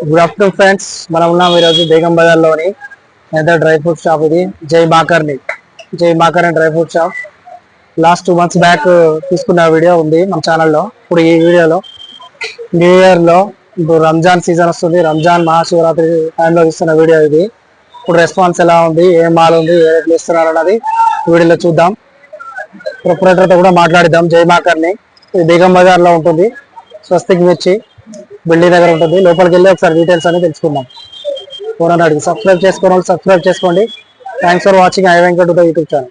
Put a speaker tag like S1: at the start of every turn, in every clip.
S1: Good afternoon friends, మనం ఉన్నాం ఈరోజు బేగం బజార్లోని పెద్ద డ్రై ఫ్రూట్ షాప్. ఇది జై మాకర్ని dry fruit shop. Last 2 months back తీసుకున్న వీడియో ఉంది మన ఛానల్లో. ఇప్పుడు ఈ వీడియోలో న్యూ ఇయర్లో ఇప్పుడు రంజాన్ సీజన్ వస్తుంది, రంజాన్ మహాశివరాత్రి టైంలో ఇస్తున్న వీడియో ఇది. ఇప్పుడు రెస్పాన్స్ ఎలా ఉంది, ఏం మాల్ ఉంది, ఏ రేట్లు ఇస్తున్నారు అన్నది వీడియోలో చూద్దాం. ప్రొపరేటర్తో కూడా మాట్లాడిద్దాం. జై మాకర్ని ఇది బేగం బజార్లో ఉంటుంది, స్వస్తిక్ మిర్చి బిల్డింగ్ దగ్గర ఉంటుంది. లోపలికి వెళ్ళి ఒకసారి డీటెయిల్స్ అనేది తెలుసుకుందాం. ఫోన్ అడిగి సబ్స్క్రైబ్ చేసుకోండి. Thanks for watching I Venkat YouTube channel.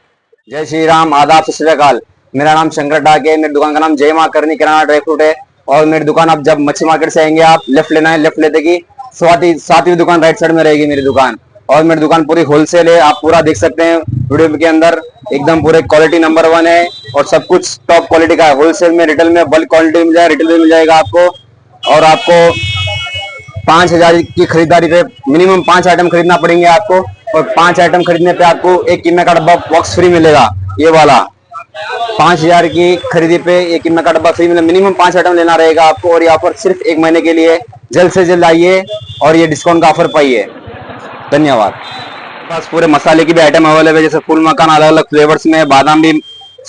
S2: Jai Shri Ram, आदाब, सत श्री अकाल। मेरा नाम शंकर डाक है। मेरी दुकान का नाम जय मां करनी किराना ड्राई फ्रूट है। और मेरी दुकान आप जब मच्छी मार्केट से आएंगे, आप लेफ्ट लेना है, लेफ्ट लेते की सातवीं दुकान राइट साइड में रहेगी मेरी दुकान। और मेरी दुकान पूरी होलसेल है, आप पूरा देख सकते हैं वीडियो के अंदर। एकदम पूरे क्वालिटी नंबर 1 है और सब कुछ टॉप क्वालिटी का है। होलसेल में, रिटेल में, बल्क क्वालिटी मिल जाएगा, रिटेल में मिल जाएगा आपको। और आपको 5,000 की खरीदारी पे मिनिमम 5 आइटम खरीदना पड़ेंगे आपको। और 5 आइटम खरीदने पे आपको एक किन्ना का डब्बा बॉक्स फ्री मिलेगा। ये वाला 5,000 की खरीदी पे एक किन्ना का डब्बा फ्री मिलेगा। मिनिमम 5 आइटम लेना रहेगा आपको। और ये ऑफर सिर्फ 1 महीने के लिए। जल्द से जल्द आइए और ये डिस्काउंट का ऑफर पाइए। धन्यवाद। बस पूरे मसाले की भी आइटम अवेलेबल है, जैसे फुल मकान अलग अलग फ्लेवर्स में, बादाम भी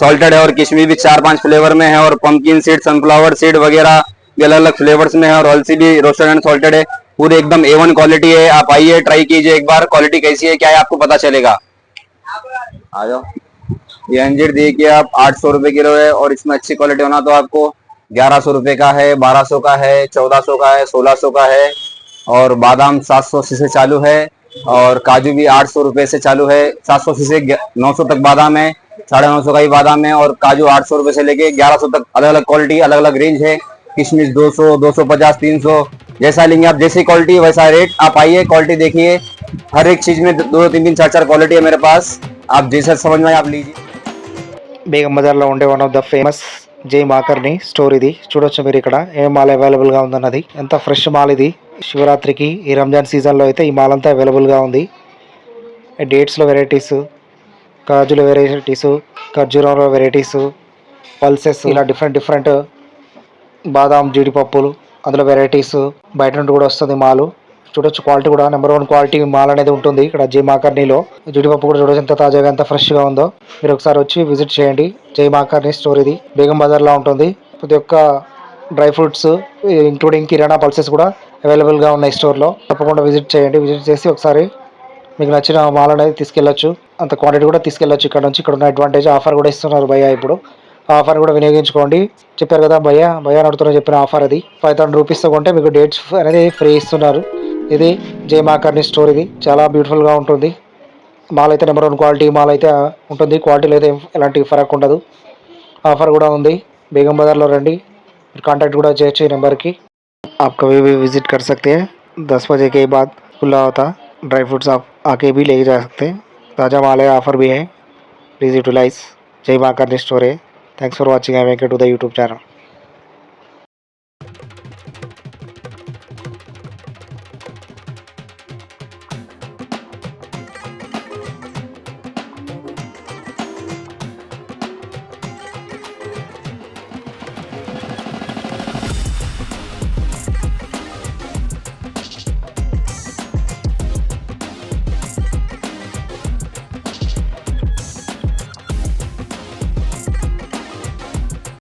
S2: सॉल्टेड है और किशमिश भी 4-5 फ्लेवर में है। और पंपकिन सीड, सनफ्लावर सीड वगैरह ये अलग अलग फ्लेवर्स में है। और अलसी भी रोस्टेड एंड सॉल्टेड है। पूरी एकदम A1 क्वालिटी है। आप आइए, ट्राई कीजिए एक बार, क्वालिटी कैसी है क्या है आपको पता चलेगा। आ जाओ। ये अंजीर देखिए आप 800 रुपए किलो है। और इसमें अच्छी क्वालिटी होना तो आपको 1100 रुपए का है, 1200 का है, 1400 का है, 1600 का है। और बादाम 780 से चालू है। और काजू भी 800 रुपए से चालू है। 780 से 900 तक बादाम है, 950 का ही बादाम है। और काजू 800 रुपए से लेके 1100 तक अलग अलग क्वालिटी, अलग अलग रेंज है। किशमिश 200, 250, 300, जैसा लेंगे आप, जैसी क्वालिटी वैसा रेट। आप आइए, क्वालिटी देखिए। हर एक चीज में 2, 3, 4 क्वालिटी है मेरे पास। आप जैसा समझ में आप लीजिए।
S3: బేగం బజార్లో ఉండే వన్ ఆఫ్ ద ఫేమస్ జై మాకర్ని స్టోర్ ఇది. చూడొచ్చు మీరు ఇక్కడ ఏ మాల్ అవైలబుల్గా ఉందన్నది. ఎంత ఫ్రెష్ మాల్ ఇది. శివరాత్రికి ఈ రంజాన్ సీజన్లో అయితే ఈ మాల్ అంతా అవైలబుల్గా ఉంది. డేట్స్లో వెరైటీస్, కాజుల వెరైటీస్, ఖర్జూరంలో వెరైటీస్, పల్సెస్, ఇలా డిఫరెంట్ బాదాం, జీడిపప్పులు, అందులో వెరైటీస్. బయట నుండి కూడా వస్తుంది మాలు. చూడొచ్చు క్వాలిటీ కూడా నెంబర్ 1 క్వాలిటీ మాల్ అనేది ఉంటుంది ఇక్కడ జై మాకర్నీలో. జీడిపప్పు కూడా చూడొచ్చు ఎంత తాజాగా, ఎంత ఫ్రెష్గా ఉందో. మీరు ఒకసారి వచ్చి విజిట్ చేయండి. జై మాకర్ని స్టోర్ ఇది బేగం బజార్లో ఉంటుంది. ప్రతి ఒక్క డ్రై ఫ్రూట్స్ ఇంక్లూడింగ్ కిరాణా, పల్సెస్ కూడా అవైలబుల్గా ఉన్నాయి స్టోర్లో. తప్పకుండా విజిట్ చేయండి. విజిట్ చేసి ఒకసారి మీకు నచ్చిన మాల్ అనేది తీసుకెళ్ళొచ్చు. అంత క్వాంటిటీ కూడా తీసుకెళ్ళొచ్చు ఇక్కడ నుంచి. ఇక్కడ ఉన్న అడ్వాంటేజ్, ఆఫర్ కూడా ఇస్తున్నారు భయ్య ఇప్పుడు. ఆఫర్ కూడా వినియోగించుకోండి. చెప్పారు కదా భయ్య నడుతున్నా చెప్పిన ఆఫర్ అది. 500 రూపీస్తో కొంటే మీకు డేట్స్ అనేది ఫ్రీ ఇస్తున్నారు. ఇది జై మాకర్ని స్టోర్. ఇది చాలా బ్యూటిఫుల్గా ఉంటుంది. మాల్ అయితే నెంబర్ 1 క్వాలిటీ మాల్ అయితే ఉంటుంది. క్వాలిటీలో అయితే ఎలాంటి ఫరక్ ఉండదు. ఆఫర్ కూడా ఉంది. బేగం బజార్లో రండి. మీరు కాంటాక్ట్ కూడా చేయొచ్చు ఈ నెంబర్కి. आप कभी भी विजिट कर सकते हैं। 10 बजे के बाद खुला होता। ड्राई फ्रूट्स आप आके भी ले जा सकते हैं। ताज़ा माल है, ऑफर भी है। Please utilise. जय माकर्नी स्टोर है। Thanks for watching I Venkat YouTube channel.